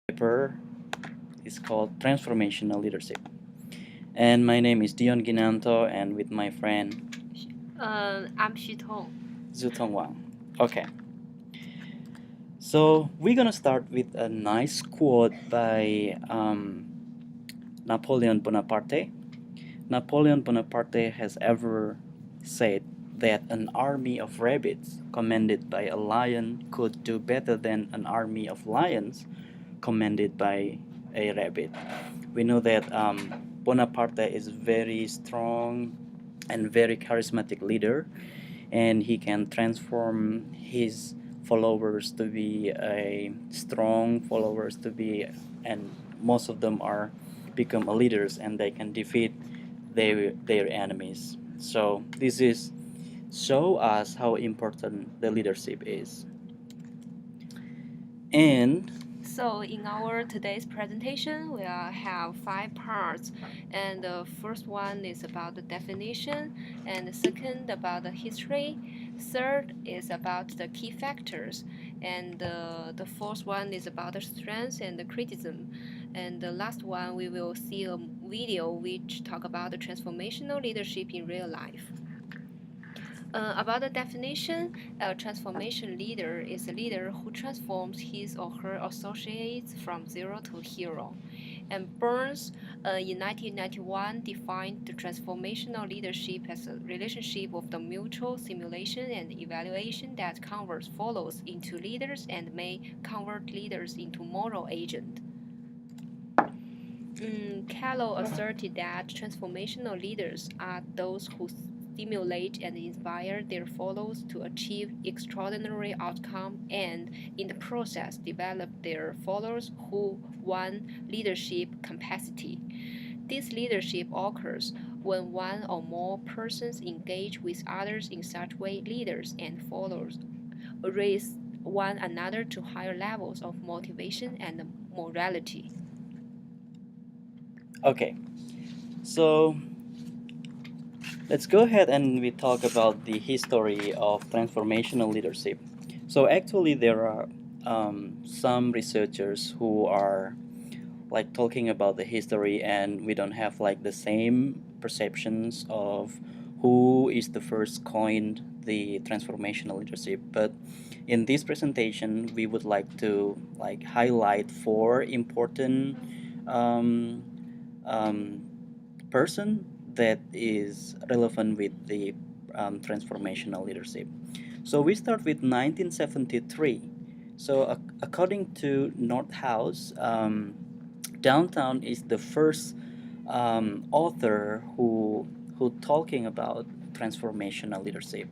paper is called Transformational Leadership. And my name is Dion Ginanto, and with my friend I'm Xutong. Zutong Wang. Okay, so we're gonna start with a nice quote by Napoleon Bonaparte. Napoleon Bonaparte has ever said that an army of rabbits commanded by a lion could do better than an army of lions commanded by a rabbit. We know that Bonaparte is very strong and very charismatic leader, and he can transform his followers to be a strong followers to be, and most of them are become a leaders and they can defeat their enemies. So this is show us how important the leadership is. And So, in our today's presentation, we'll have 5 parts. And the first one is about the definition, and the second about the history. Third is about the key factors, and the fourth one is about the strengths and the criticism. And the last one, we will see a video which talk about the transformational leadership in real life. About the definition, a transformation leader is a leader who transforms his or her associates from zero to hero. And Burns, in 1991, defined the transformational leadership as a relationship of the mutual stimulation and evaluation that converts followers into leaders and may convert leaders into moral agents. Callow asserted that transformational leaders are those who stimulate and inspire their followers to achieve extraordinary outcomes and, in the process, develop their followers who want leadership capacity. This leadership occurs when one or more persons engage with others in such way leaders and followers raise one another to higher levels of motivation and morality. okay, so let's go ahead and we talk about the history of transformational leadership. So actually, there are some researchers who are like talking about the history, and we don't have like the same perceptions of who is the first coined the transformational leadership. But in this presentation, we would like to like highlight four important um, um, person that is relevant with the transformational leadership. So we start with 1973. So according to Nordhaus, Downtown is the first author who talking about transformational leadership.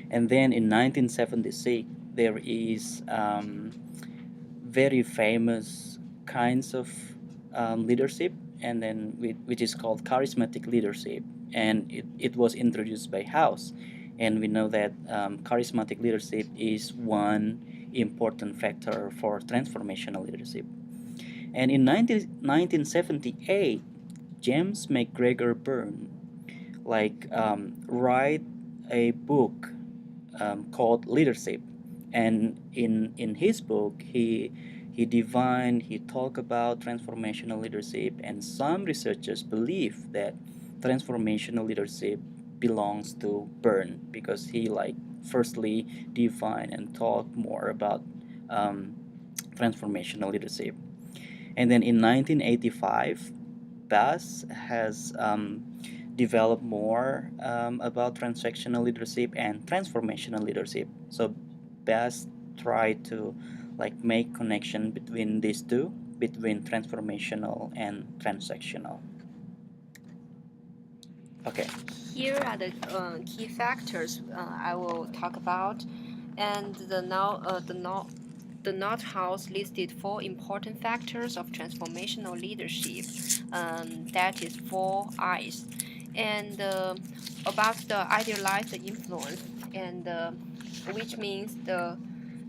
And then in 1976, there is very famous kinds of leadership, and then which is called charismatic leadership, and it was introduced by House, and we know that charismatic leadership is one important factor for transformational leadership. And in 1978, James McGregor Byrne write a book called Leadership, and in his book he talk about transformational leadership, and some researchers believe that transformational leadership belongs to Byrne because he like firstly define and talk more about um, transformational leadership. And then in 1985, Bass has developed more about transactional leadership and transformational leadership. So Bass tried to like make connection between these two, between transformational and transactional. Okay. Here are the key factors I will talk about, and the Knot House listed 4 important factors of transformational leadership. That is 4 I's, and about the idealized influence, and which means the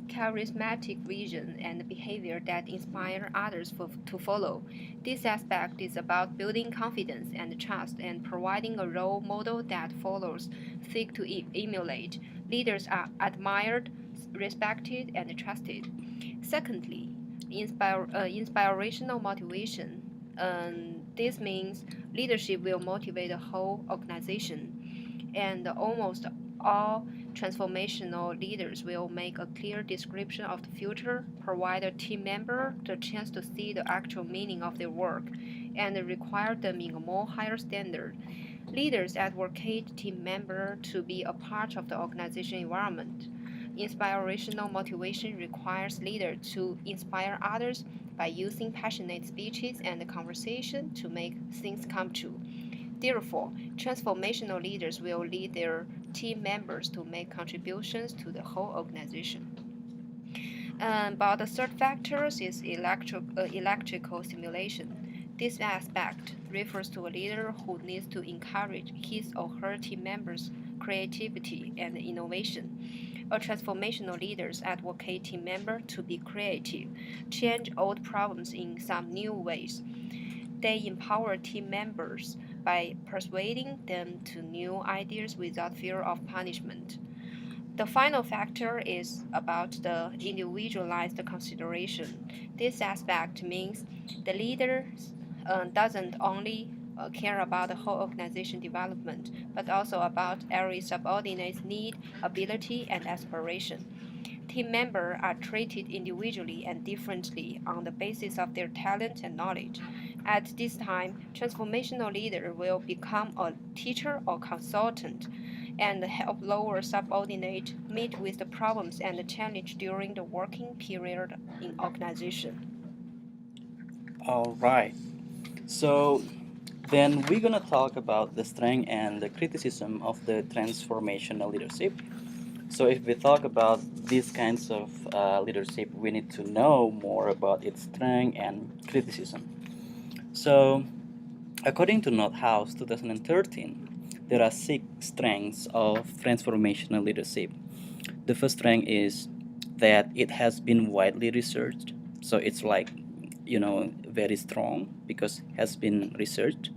charismatic vision and behavior that inspire others to follow. This aspect is about building confidence and trust and providing a role model that followers seek to emulate. Leaders are admired, respected, and trusted. Secondly, inspirational motivation. This means leadership will motivate the whole organization, and almost all transformational leaders will make a clear description of the future, provide a team member the chance to see the actual meaning of their work, and require them in a more higher standard. Leaders advocate team members to be a part of the organization environment. Inspirational motivation requires leaders to inspire others by using passionate speeches and conversation to make things come true. Therefore, transformational leaders will lead their team members to make contributions to the whole organization. But the third factor is electrical stimulation. This aspect refers to a leader who needs to encourage his or her team members' creativity and innovation. A transformational leader advocates team members to be creative, change old problems in some new ways. They empower team members by persuading them to new ideas without fear of punishment. The final factor is about the individualized consideration. This aspect means the leader doesn't only care about the whole organization development, but also about every subordinate's need, ability, and aspiration. Team members are treated individually and differently on the basis of their talent and knowledge. At this time, transformational leader will become a teacher or consultant and help lower subordinate meet with the problems and the challenge during the working period in organization. All right. So then we're gonna talk about the strength and the criticism of the transformational leadership. So if we talk about these kinds of leadership, we need to know more about its strength and criticism. So according to Nordhaus 2013, there are six strengths of transformational leadership. The first strength is that it has been widely researched. So it's like, very strong because it has been researched.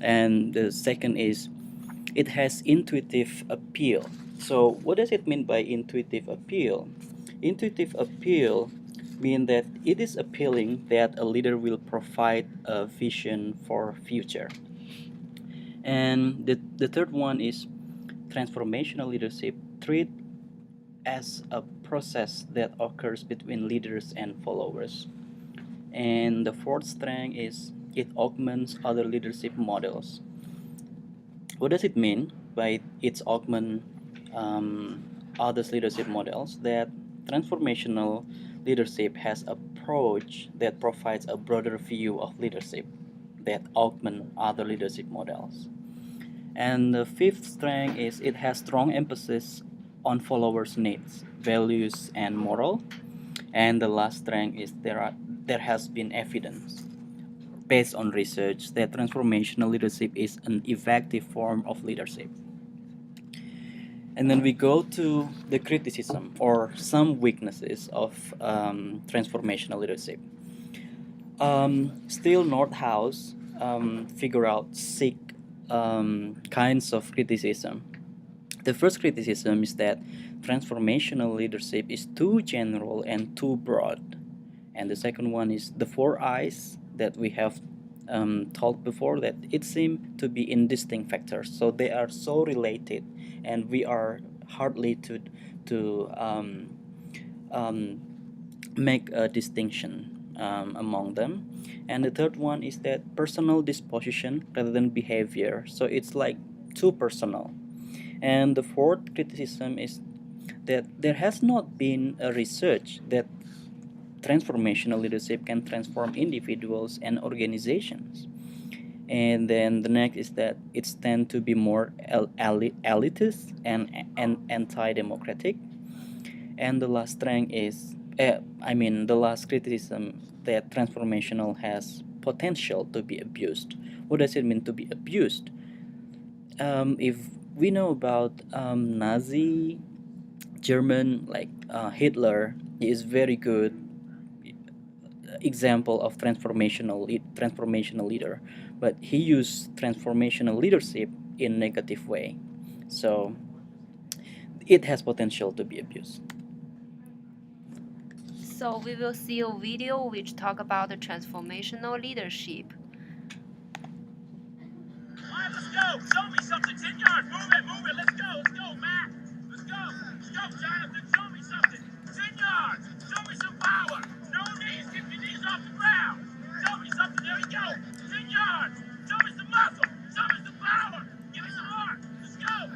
And the second is it has intuitive appeal. So what does it mean by intuitive appeal? Intuitive appeal means that it is appealing that a leader will provide a vision for future. And the third one is transformational leadership treat as a process that occurs between leaders and followers. And the fourth strength is it augments other leadership models. What does it mean by its augment others leadership models? That transformational leadership has approach that provides a broader view of leadership that augment other leadership models. And the fifth strength is it has strong emphasis on followers' needs, values, and moral. And the last strength is there has been evidence based on research that transformational leadership is an effective form of leadership. And then we go to the criticism or some weaknesses of transformational leadership. Still, Nordhaus figure out six kinds of criticism. The first criticism is that transformational leadership is too general and too broad. And the second one is the four I's that we have talked before, that it seems to be indistinct factors. So they are so related, and we are hardly to um, make a distinction among them. And the third one is that personal disposition rather than behavior. So it's like too personal. And the fourth criticism is that there has not been a research that transformational leadership can transform individuals and organizations. And then the next is that it's tend to be more elitist and anti-democratic. And the last strength is, the last criticism that transformational has potential to be abused. What does it mean to be abused? If we know about Nazi German, like Hitler, he is very good example of transformational leader, but he used transformational leadership in negative way, so it has potential to be abused. So we will see a video which talk about the transformational leadership. All right, let's go. Show me something. 10 yards. Move it, move it. Let's go, Matt. Let's go. Let's go, Jonathan. Show me something. 10 yards. Show me some power. No knees. Keep your knees off the ground. Show me something. There we go. 10 yards. Show me some muscle. Show me some power. Give me some heart. Let's go.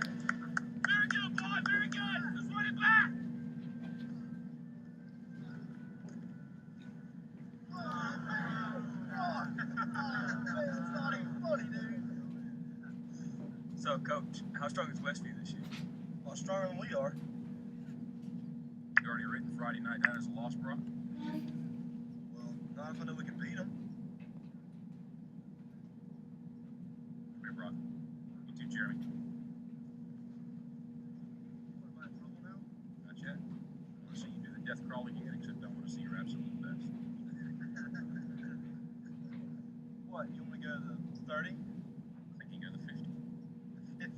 Very good, boy. Very good. Let's run it back. It's not even funny, dude. So, Coach, how strong is Westview this year? A lot stronger than we are. You already written Friday night down as a loss, bro? Well, not if I know we can beat them. Come here, Brock. You too, Jeremy. What, am I in trouble now? Not yet. I want to see you do the death crawl again, except I want to see your absolute best. What, you want to go to the 30? I think you can go to the 50. 50.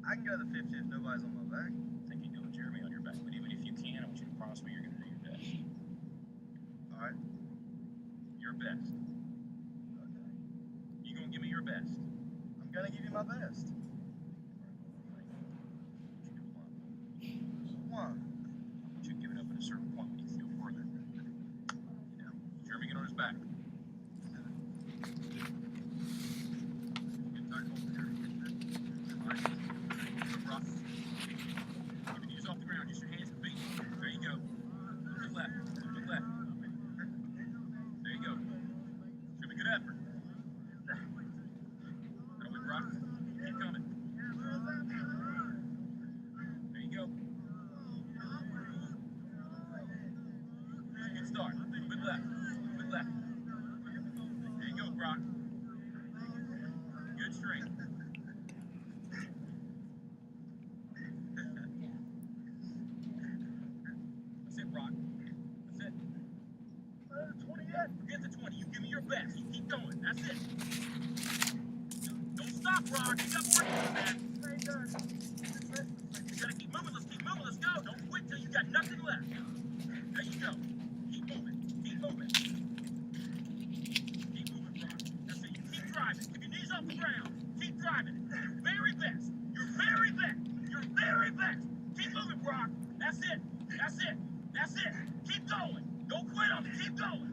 I can go to the 50 if nobody's on my back. I think you can go with Jeremy on your back. But even if you can, I want you to promise me you're going to do your best. All right. Your best. Okay. You going to give me your best? I'm going to give you my best. Why? I want you to give it up at a certain point when you feel further. You know, Jeremy get on his back. Forget the 20. You give me your best. You keep going. That's it. Don't stop, Rod. You got more to do, man. You gotta keep moving. Let's keep moving. Let's go. Don't quit till you got nothing left. There you go. Keep moving. Keep moving. Keep moving, Rod. That's it. You keep driving. Keep your knees off the ground. Keep driving. Your very best. Your very best. Your very best. Keep moving, Brock. That's it. That's it. That's it. Keep going. Don't quit on me. Keep going.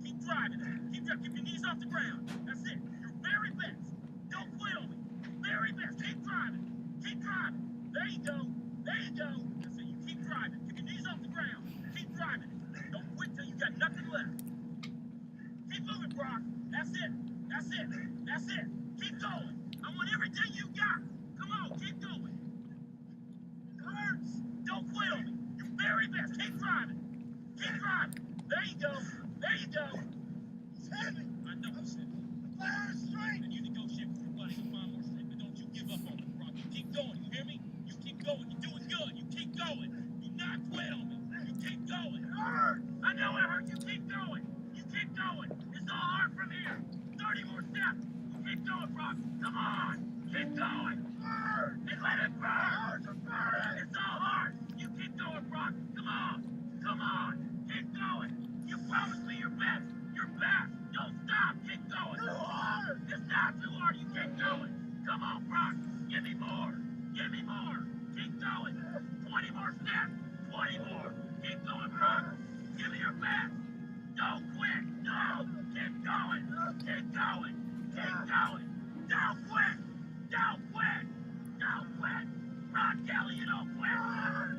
Keep driving. Keep driving. Keep your knees off the ground. That's it. Your very best. Don't quit on me. Very best. Keep driving. Keep driving. There you go. There you go. That's it. You keep driving. Keep your knees off the ground. Keep driving. Don't quit till you got nothing left. Keep moving, Brock. That's it. That's it. That's it. Keep going. I want everything you got. Come on. Keep going. It hurts. Don't quit on me. Your very best. Keep driving. Keep driving. There you go. There you go. He's heavy. I know he's heavy. Fire strength. And you negotiate with your buddy to find more strength, but don't you give up on it, Brock. You keep going. You hear me? You keep going. You're doing good. You keep going. Do not quit on me. You keep going. It hurts. I know it hurts. You keep going. You keep going. It's all hard from here. 30 more steps. You keep going, Brock. Come on. Keep going. Burn. And let it burn. It's all hard. You keep going, Brock. Come on. Come on. Keep going. You promised me your best. Your best. Don't stop. Keep going. Too hard. It's not too hard. You keep going. Come on, Brock. Give me more. Give me more. Keep going. 20 more steps. 20 more. Keep going, Brock. Give me your best. Don't quit. No. Keep going. Keep going. Keep going. Don't quit. Don't quit. Don't quit. Brock Kelly, you don't quit.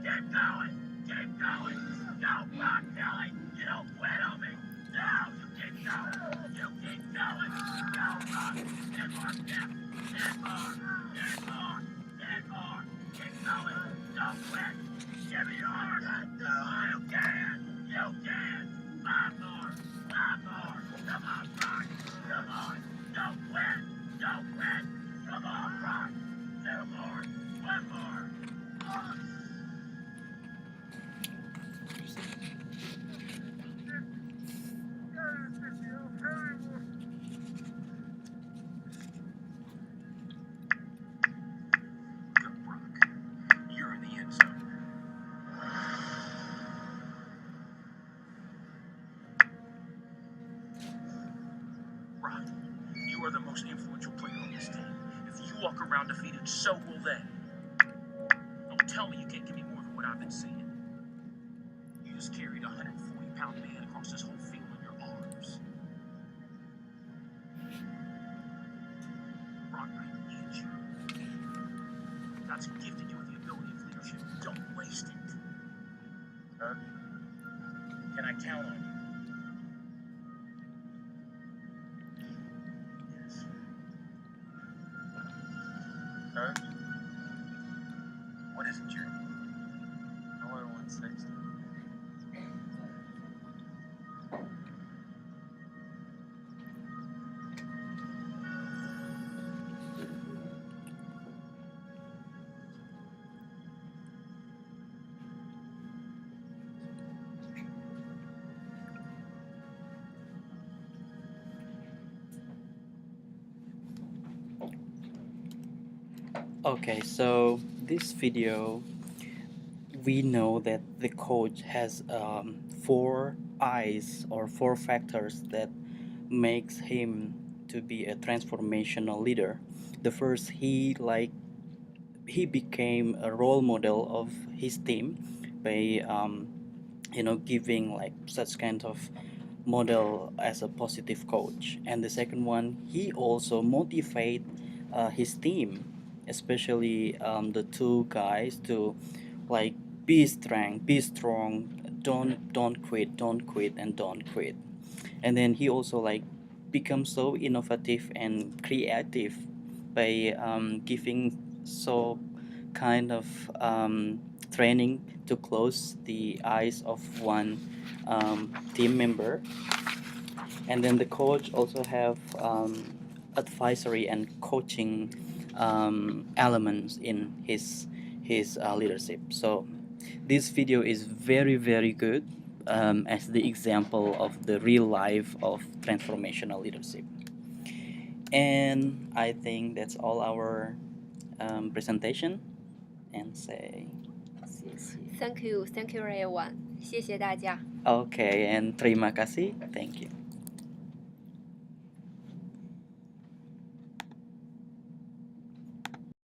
Keep going. Keep going. Go, Brock Kelly. You don't quit on me. No, you keep going. You keep going. Go, Brock. 10 more steps. 10 more. 10 more. 10 more. Keep going. Don't quit. Give me yours. You can. You can. 5 more. 5 more. Come on, Brock. Come on. Don't quit. Don't quit. Come on, Brock. 2 more. 1 more. You're in the end zone. Brock, you are the most influential player on this team. If you walk around defeated, so will they. Don't tell me you can't give me more than what I've been seeing. You just carried a 140-pound man across this whole field on your arms. Brock, I need you. God's gifted you with the ability of leadership. Don't waste it. Kirk, can I count on you? Yes. Kirk? What is it, Jeremy? I want 160. Okay, so this video, we know that the coach has four eyes or four factors that makes him to be a transformational leader. The first, he became a role model of his team by giving like such kind of model as a positive coach. And the second one, he also motivate his team, especially the two guys, to like be strong, don't quit, and don't quit. And then he also like becomes so innovative and creative by giving so kind of training to close the eyes of one team member. And then the coach also have advisory and coaching elements in his leadership. So this video is very good as the example of the real life of transformational leadership. And I think that's all our presentation. And say Thank you everyone. 谢谢大家。 okay, and terima kasih. Thank you.